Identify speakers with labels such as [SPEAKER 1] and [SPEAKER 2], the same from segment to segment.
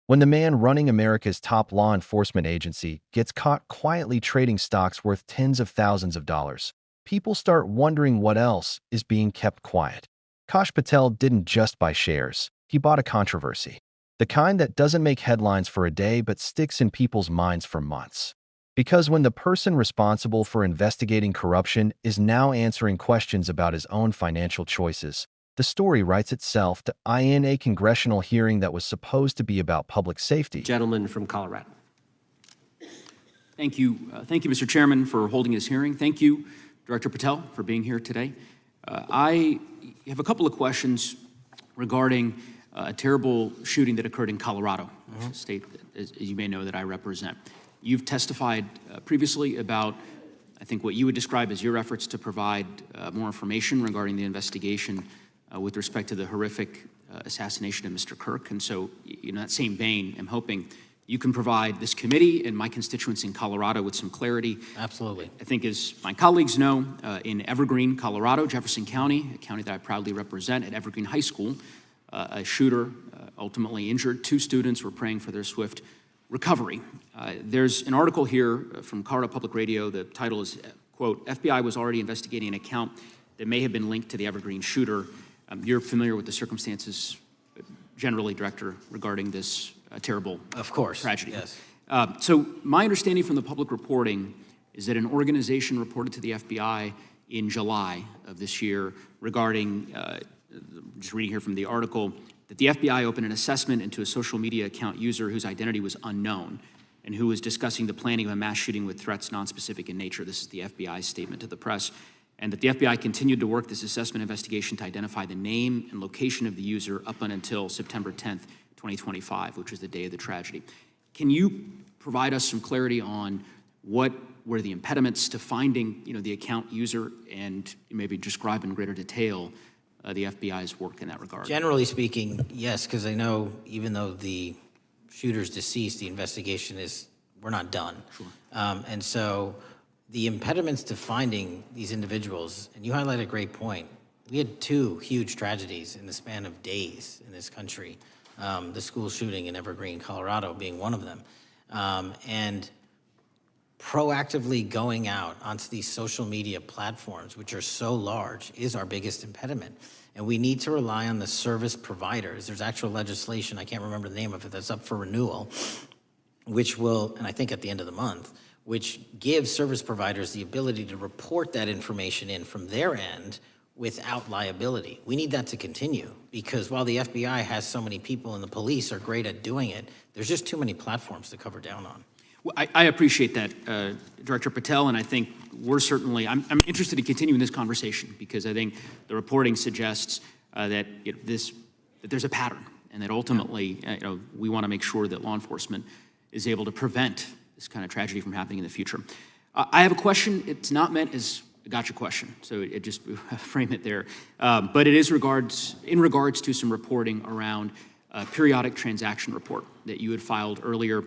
[SPEAKER 1] When the man running America's top law enforcement agency gets caught quietly trading stocks worth tens of thousands of dollars, people start wondering what else is being kept quiet. Patel didn't just buy shares, he bought a controversy. The kind that doesn't make headlines for a day but sticks in people's minds for months. Because when the person responsible for investigating corruption is now answering questions about his own financial choices, the story writes itself in a congressional hearing that was supposed to be about public safety.
[SPEAKER 2] Gentleman from Colorado. Thank you, Mr. Chairman, for holding this hearing. Thank you, Director Patel, for being here today. I have a couple of questions regarding a terrible shooting that occurred in Colorado, a state, as you may know, that I represent. You've testified previously about, I think, what you would describe as your efforts to provide more information regarding the investigation with respect to the horrific assassination of Mr. Kirk. And so, in that same vein, I'm hoping you can provide this committee and my constituents in Colorado with some clarity.
[SPEAKER 3] Absolutely.
[SPEAKER 2] I think, as my colleagues know, in Evergreen, Colorado, Jefferson County, a county that I proudly represent, at Evergreen High School, a shooter ultimately injured. 2 students were praying for their swift recovery. There's an article here from Colorado Public Radio. The title is, quote, FBI was already investigating an account that may have been linked to the Evergreen shooter. You're familiar with the circumstances generally, Director, regarding this terrible tragedy.
[SPEAKER 3] Yes.
[SPEAKER 2] So my understanding from the public reporting is that an organization reported to the FBI in July of this year regarding, just reading here from the article, that the FBI opened an assessment into a social media account user whose identity was unknown and who was discussing the planning of a mass shooting with threats nonspecific in nature. This is the FBI's statement to the press. And that the FBI continued to work this assessment investigation to identify the name and location of the user up until September 10th, 2025, which was the day of the tragedy. Can you provide us some clarity on what were the impediments to finding, the account user, and maybe describe in greater detail the FBI's work in that regard?
[SPEAKER 3] Generally speaking, yes, because I know even though the shooter's deceased, the investigation we're not done.
[SPEAKER 2] Sure.
[SPEAKER 3] And so the impediments to finding these individuals, and you highlight a great point. We had 2 huge tragedies in the span of days in this country. The school shooting in Evergreen, Colorado being one of them. And proactively going out onto these social media platforms, which are so large, is our biggest impediment. And we need to rely on the service providers. There's actual legislation, I can't remember the name of it, that's up for renewal, which will, and I think at the end of the month, which gives service providers the ability to report that information in from their end without liability. We need that to continue, because while the FBI has so many people and the police are great at doing it, there's just too many platforms to cover down on.
[SPEAKER 2] Well, I appreciate that, Director Patel, and I think we're certainly, I'm interested in continuing this conversation, because I think the reporting suggests that there's a pattern, and that ultimately we want to make sure that law enforcement is able to prevent this kind of tragedy from happening in the future. I have a question. It's not meant as a gotcha question, so it just frame it there. But it is in regards to some reporting around a periodic transaction report that you had filed earlier,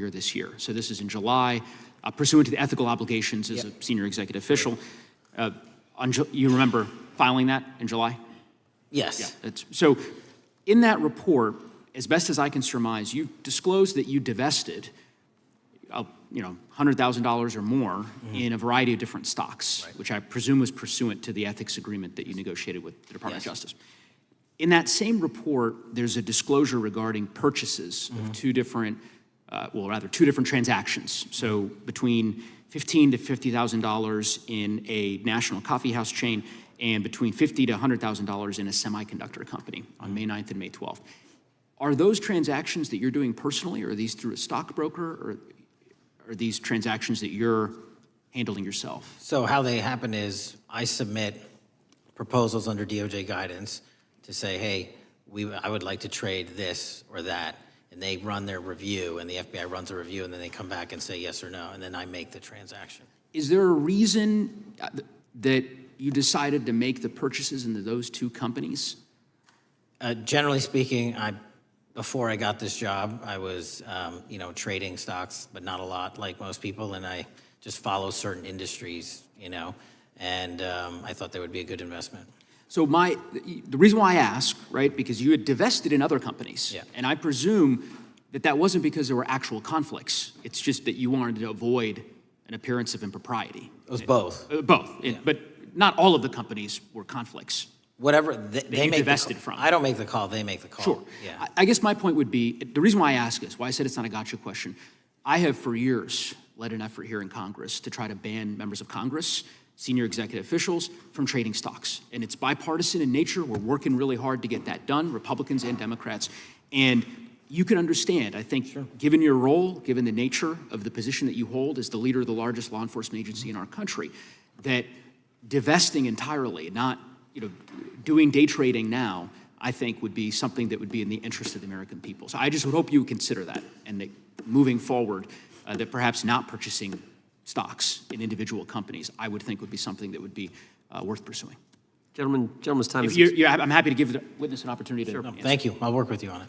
[SPEAKER 2] this year. So this is in July, pursuant to the ethical obligations as a senior executive official. You remember filing that in July?
[SPEAKER 3] Yes.
[SPEAKER 2] Yeah. So in that report, as best as I can surmise, you disclosed that you divested $100,000 or more in a variety of different stocks, which I presume was pursuant to the ethics agreement that you negotiated with the Department of Justice. In that same report, there's a disclosure regarding purchases of 2 different transactions. So between $15,000 to $50,000 in a national coffee house chain, and between $50,000 to $100,000 in a semiconductor company on May 9th and May 12th. Are those transactions that you're doing personally, or are these through a stockbroker, or are these transactions that you're handling yourself?
[SPEAKER 3] So how they happen is I submit proposals under DOJ guidance to say, hey, I would like to trade this or that, and they run their review, and the FBI runs a review, and then they come back and say yes or no, and then I make the transaction.
[SPEAKER 2] Is there a reason that you decided to make the purchases into those 2 companies?
[SPEAKER 3] Generally speaking, before I got this job, I was, trading stocks, but not a lot, like most people, and I just follow certain industries, and I thought they would be a good investment.
[SPEAKER 2] So the reason why I ask, right, because you had divested in other companies.
[SPEAKER 3] Yeah.
[SPEAKER 2] And I presume that wasn't because there were actual conflicts. It's just that you wanted to avoid an appearance of impropriety.
[SPEAKER 3] It was both.
[SPEAKER 2] Both. But not all of the companies were conflicts.
[SPEAKER 3] Whatever they
[SPEAKER 2] you
[SPEAKER 3] make
[SPEAKER 2] divested from.
[SPEAKER 3] I don't make the call, they make the call.
[SPEAKER 2] Sure.
[SPEAKER 3] Yeah.
[SPEAKER 2] I guess my point would be, the reason why I ask this, why I said it's not a gotcha question, I have for years led an effort here in Congress to try to ban members of Congress, senior executive officials, from trading stocks. And it's bipartisan in nature. We're working really hard to get that done, Republicans and Democrats. And you can understand, I think, given your role, given the nature of the position that you hold as the leader of the largest law enforcement agency in our country, that divesting entirely, not doing day trading now, I think would be something that would be in the interest of the American people. So I just would hope you would consider that, and that moving forward, that perhaps not purchasing stocks in individual companies, I would think would be something that would be worth pursuing.
[SPEAKER 4] Gentleman's time is
[SPEAKER 2] I'm happy to give the witness an opportunity to answer.
[SPEAKER 3] Thank you. I'll work with you on it.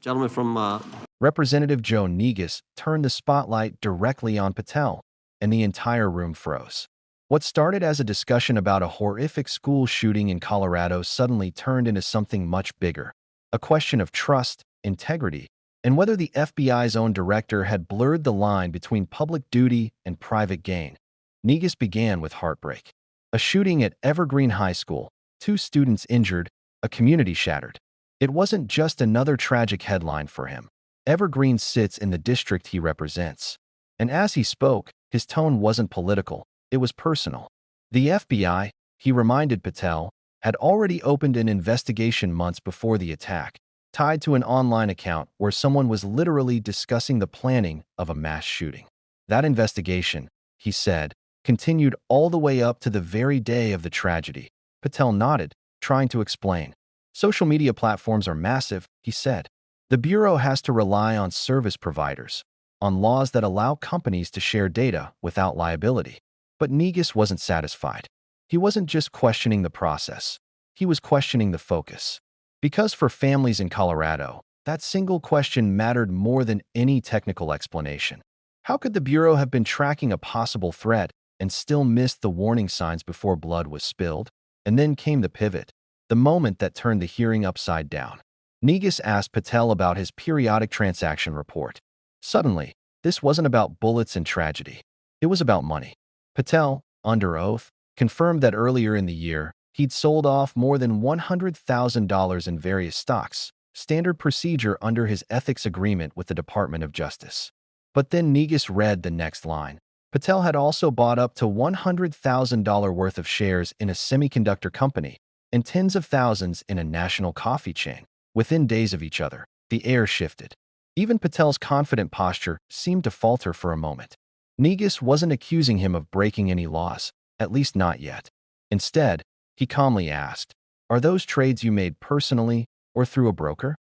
[SPEAKER 4] Gentleman from
[SPEAKER 1] Representative Joe Negus turned the spotlight directly on Patel, and the entire room froze. What started as a discussion about a horrific school shooting in Colorado suddenly turned into something much bigger, a question of trust, integrity, and whether the FBI's own director had blurred the line between public duty and private gain. Negus began with heartbreak. A shooting at Evergreen High School, 2 students injured, a community shattered. It wasn't just another tragic headline for him. Evergreen sits in the district he represents. And as he spoke, his tone wasn't political. It was personal. The FBI, he reminded Patel, had already opened an investigation months before the attack, tied to an online account where someone was literally discussing the planning of a mass shooting. That investigation, he said, continued all the way up to the very day of the tragedy. Patel nodded, trying to explain. Social media platforms are massive, he said. The Bureau has to rely on service providers, on laws that allow companies to share data without liability. But Negus wasn't satisfied. He wasn't just questioning the process. He was questioning the focus. Because for families in Colorado, that single question mattered more than any technical explanation. How could the Bureau have been tracking a possible threat and still missed the warning signs before blood was spilled? And then came the pivot, the moment that turned the hearing upside down. Negus asked Patel about his periodic transaction report. Suddenly, this wasn't about bullets and tragedy. It was about money. Patel, under oath, confirmed that earlier in the year, he'd sold off more than $100,000 in various stocks, standard procedure under his ethics agreement with the Department of Justice. But then Negus read the next line. Patel had also bought up to $100,000 worth of shares in a semiconductor company and tens of thousands in a national coffee chain. Within days of each other, the air shifted. Even Patel's confident posture seemed to falter for a moment. Negus wasn't accusing him of breaking any laws, at least not yet. Instead, he calmly asked, "Are those trades you made personally or through a broker?"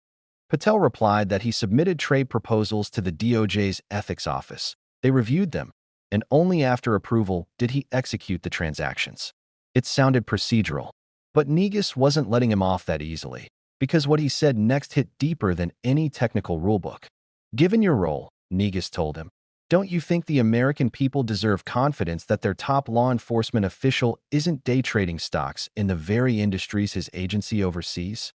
[SPEAKER 1] Patel replied that he submitted trade proposals to the DOJ's ethics office. They reviewed them, and only after approval did he execute the transactions. It sounded procedural, but Negus wasn't letting him off that easily, because what he said next hit deeper than any technical rulebook. "Given your role," Negus told him, "don't you think the American people deserve confidence that their top law enforcement official isn't day trading stocks in the very industries his agency oversees?"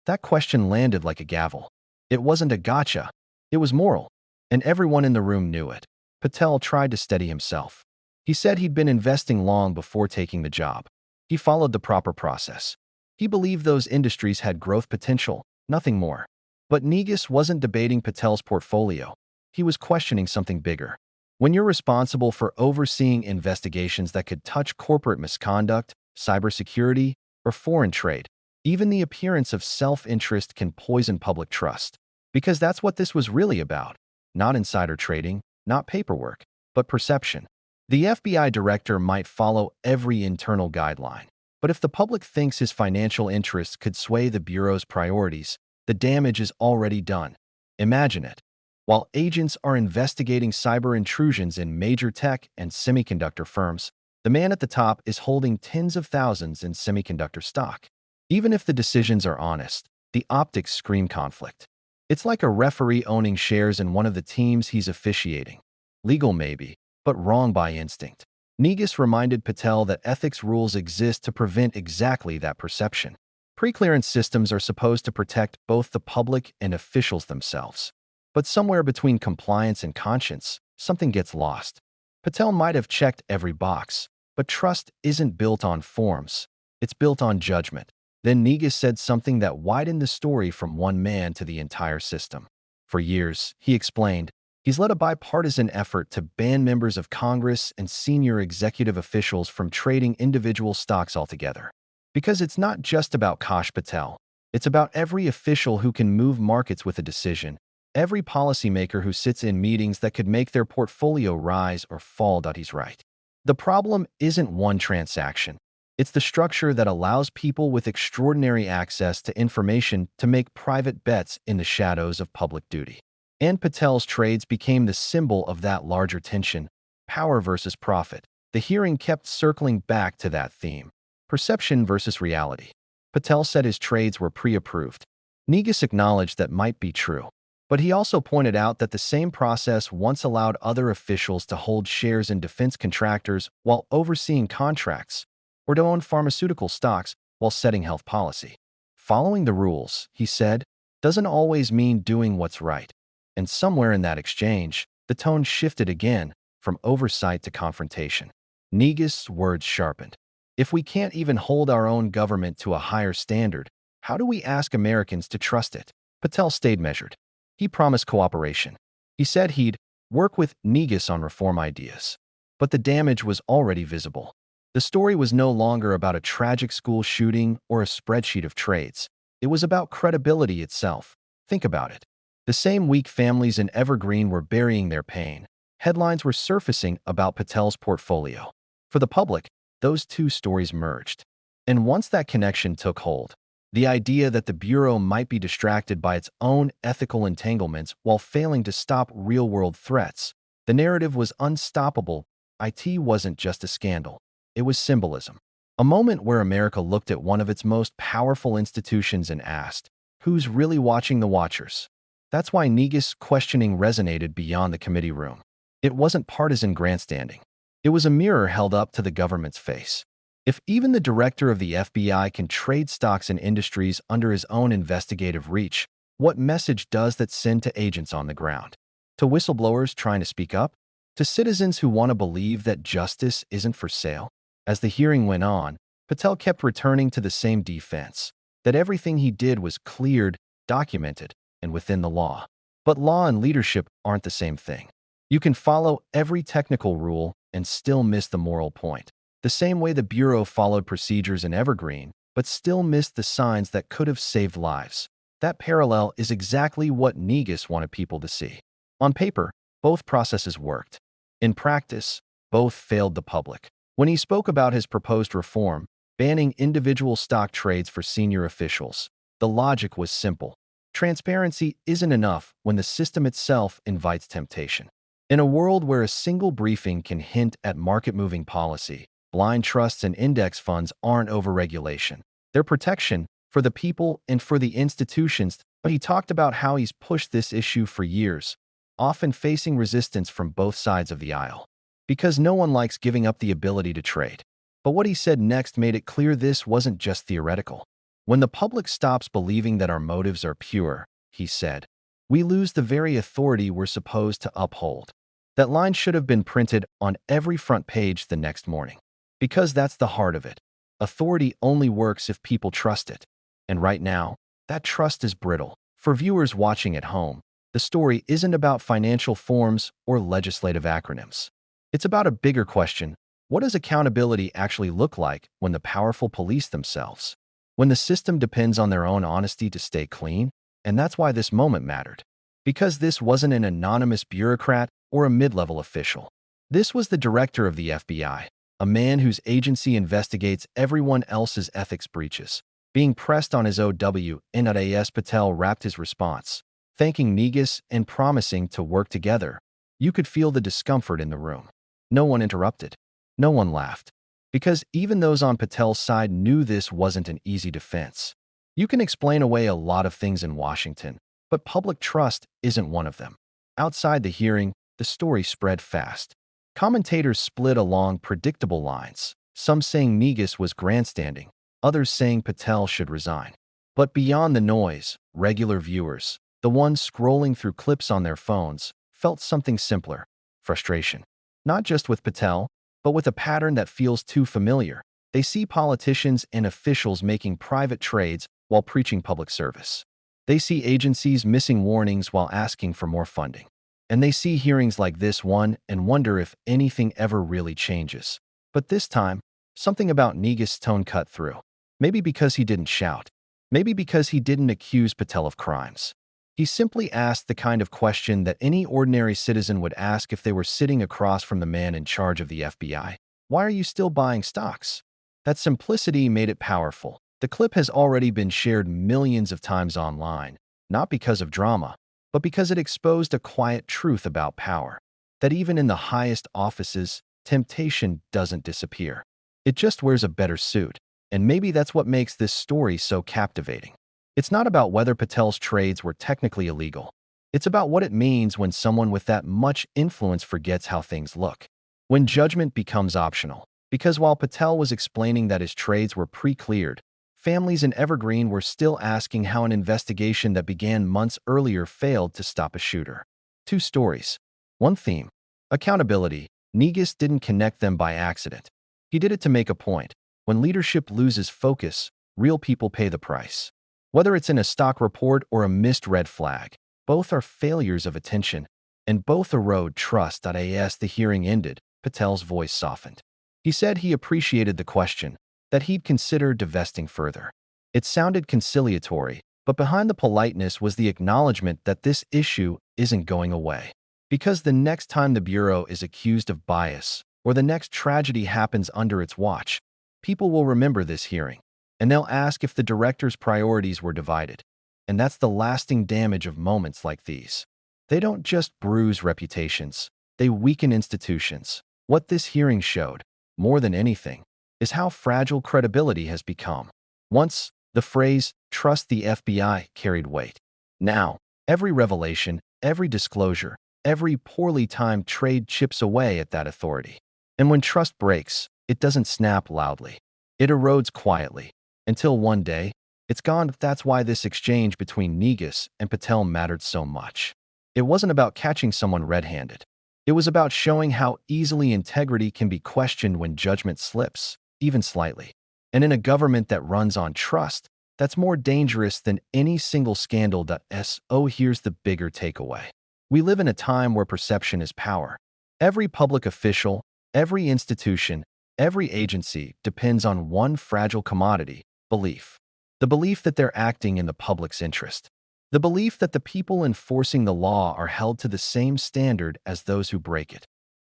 [SPEAKER 1] That question landed like a gavel. It wasn't a gotcha. It was moral, and everyone in the room knew it. Patel tried to steady himself. He said he'd been investing long before taking the job. He followed the proper process. He believed those industries had growth potential, nothing more. But Negus wasn't debating Patel's portfolio. He was questioning something bigger. When you're responsible for overseeing investigations that could touch corporate misconduct, cybersecurity, or foreign trade, even the appearance of self-interest can poison public trust. Because that's what this was really about. Not insider trading, not paperwork, but perception. The FBI director might follow every internal guideline, but if the public thinks his financial interests could sway the Bureau's priorities, the damage is already done. Imagine it. While agents are investigating cyber intrusions in major tech and semiconductor firms, the man at the top is holding tens of thousands in semiconductor stock. Even if the decisions are honest, the optics scream conflict. It's like a referee owning shares in one of the teams he's officiating. Legal maybe, but wrong by instinct. Negus reminded Patel that ethics rules exist to prevent exactly that perception. Pre-clearance systems are supposed to protect both the public and officials themselves. But somewhere between compliance and conscience, something gets lost. Patel might have checked every box, but trust isn't built on forms. It's built on judgment. Then Negus said something that widened the story from one man to the entire system. For years, he explained, he's led a bipartisan effort to ban members of Congress and senior executive officials from trading individual stocks altogether. Because it's not just about Kash Patel. It's about every official who can move markets with a decision, every policymaker who sits in meetings that could make their portfolio rise or fall. He's right. The problem isn't one transaction. It's the structure that allows people with extraordinary access to information to make private bets in the shadows of public duty. And Patel's trades became the symbol of that larger tension, power versus profit. The hearing kept circling back to that theme. Perception versus reality. Patel said his trades were pre-approved. Negus acknowledged that might be true. But he also pointed out that the same process once allowed other officials to hold shares in defense contractors while overseeing contracts, or to own pharmaceutical stocks while setting health policy. Following the rules, he said, doesn't always mean doing what's right. And somewhere in that exchange, the tone shifted again from oversight to confrontation. Negus' words sharpened. If we can't even hold our own government to a higher standard, how do we ask Americans to trust it? Patel stayed measured. He promised cooperation. He said he'd work with Negus on reform ideas. But the damage was already visible. The story was no longer about a tragic school shooting or a spreadsheet of trades. It was about credibility itself. Think about it. The same week families in Evergreen were burying their pain, headlines were surfacing about Patel's portfolio. For the public, those two stories merged. And once that connection took hold, the idea that the Bureau might be distracted by its own ethical entanglements while failing to stop real-world threats, the narrative was unstoppable. IT wasn't just a scandal. It was symbolism. A moment where America looked at one of its most powerful institutions and asked, who's really watching the watchers? That's why Negus' questioning resonated beyond the committee room. It wasn't partisan grandstanding. It was a mirror held up to the government's face. If even the director of the FBI can trade stocks in industries under his own investigative reach, what message does that send to agents on the ground? To whistleblowers trying to speak up? To citizens who want to believe that justice isn't for sale? As the hearing went on, Patel kept returning to the same defense, that everything he did was cleared, documented, and within the law. But law and leadership aren't the same thing. You can follow every technical rule and still miss the moral point. The same way the Bureau followed procedures in Evergreen, but still missed the signs that could have saved lives. That parallel is exactly what Negus wanted people to see. On paper, both processes worked. In practice, both failed the public. When he spoke about his proposed reform, banning individual stock trades for senior officials, the logic was simple. Transparency isn't enough when the system itself invites temptation. In a world where a single briefing can hint at market-moving policy, blind trusts and index funds aren't overregulation. They're protection for the people and for the institutions. But he talked about how he's pushed this issue for years, often facing resistance from both sides of the aisle. Because no one likes giving up the ability to trade. But what he said next made it clear this wasn't just theoretical. When the public stops believing that our motives are pure, he said, we lose the very authority we're supposed to uphold. That line should have been printed on every front page the next morning. Because that's the heart of it. Authority only works if people trust it. And right now, that trust is brittle. For viewers watching at home, the story isn't about financial forms or legislative acronyms. It's about a bigger question. What does accountability actually look like when the powerful police themselves? When the system depends on their own honesty to stay clean? And that's why this moment mattered. Because this wasn't an anonymous bureaucrat or a mid-level official. This was the director of the FBI, a man whose agency investigates everyone else's ethics breaches. Being pressed on his OW, Nas Patel wrapped his response, thanking Negus and promising to work together. You could feel the discomfort in the room. No one interrupted. No one laughed. Because even those on Patel's side knew this wasn't an easy defense. You can explain away a lot of things in Washington, but public trust isn't one of them. Outside the hearing, the story spread fast. Commentators split along predictable lines, some saying Negus was grandstanding, others saying Patel should resign. But beyond the noise, regular viewers, the ones scrolling through clips on their phones, felt something simpler: frustration. Not just with Patel, but with a pattern that feels too familiar. They see politicians and officials making private trades while preaching public service. They see agencies missing warnings while asking for more funding. And they see hearings like this one and wonder if anything ever really changes. But this time, something about Negus' tone cut through. Maybe because he didn't shout. Maybe because he didn't accuse Patel of crimes. He simply asked the kind of question that any ordinary citizen would ask if they were sitting across from the man in charge of the FBI. Why are you still buying stocks? That simplicity made it powerful. The clip has already been shared millions of times online, not because of drama, but because it exposed a quiet truth about power, that even in the highest offices, temptation doesn't disappear. It just wears a better suit, and maybe that's what makes this story so captivating. It's not about whether Patel's trades were technically illegal. It's about what it means when someone with that much influence forgets how things look, when judgment becomes optional. Because while Patel was explaining that his trades were pre-cleared, families in Evergreen were still asking how an investigation that began months earlier failed to stop a shooter. Two stories. One theme: accountability. Negus didn't connect them by accident. He did it to make a point. When leadership loses focus, real people pay the price. Whether it's in a stock report or a missed red flag, both are failures of attention, and both erode trust. As the hearing ended, Patel's voice softened. He said he appreciated the question, that he'd consider divesting further. It sounded conciliatory, but behind the politeness was the acknowledgement that this issue isn't going away. Because the next time the Bureau is accused of bias, or the next tragedy happens under its watch, people will remember this hearing, and they'll ask if the director's priorities were divided. And that's the lasting damage of moments like these. They don't just bruise reputations, they weaken institutions. What this hearing showed, more than anything, is how fragile credibility has become. Once, the phrase, "trust the FBI," carried weight. Now, every revelation, every disclosure, every poorly timed trade chips away at that authority. And when trust breaks, it doesn't snap loudly. It erodes quietly, until one day, it's gone. That's why this exchange between Negus and Patel mattered so much. It wasn't about catching someone red-handed. It was about showing how easily integrity can be questioned when judgment slips, even slightly. And in a government that runs on trust, that's more dangerous than any single scandal. Here's the bigger takeaway. We live in a time where perception is power. Every public official, every institution, every agency depends on one fragile commodity: belief. The belief that they're acting in the public's interest. The belief that the people enforcing the law are held to the same standard as those who break it.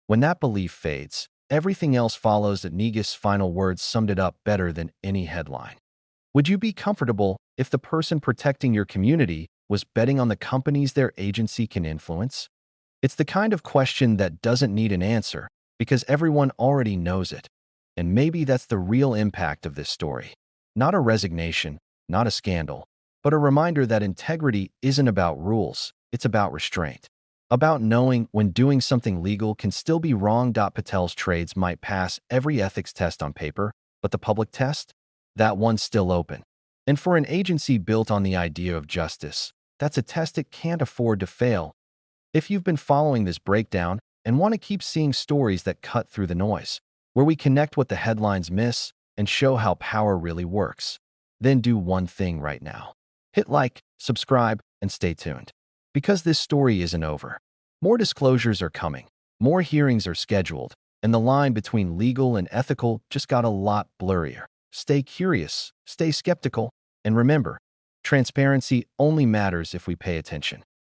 [SPEAKER 1] When that belief fades, everything else follows. That Negus' final words summed it up better than any headline. Would you be comfortable if the person protecting your community was betting on the companies their agency can influence? It's the kind of question that doesn't need an answer, because everyone already knows it. And maybe that's the real impact of this story. Not a resignation, not a scandal, but a reminder that integrity isn't about rules, it's about restraint. About knowing when doing something legal can still be wrong. Patel's trades might pass every ethics test on paper, but the public test? That one's still open. And for an agency built on the idea of justice, that's a test it can't afford to fail. If you've been following this breakdown and want to keep seeing stories that cut through the noise, where we connect what the headlines miss and show how power really works, then do one thing right now. Hit like, subscribe, and stay tuned. Because this story isn't over. More disclosures are coming, more hearings are scheduled, and the line between legal and ethical just got a lot blurrier. Stay curious, stay skeptical, and remember, transparency only matters if we pay attention.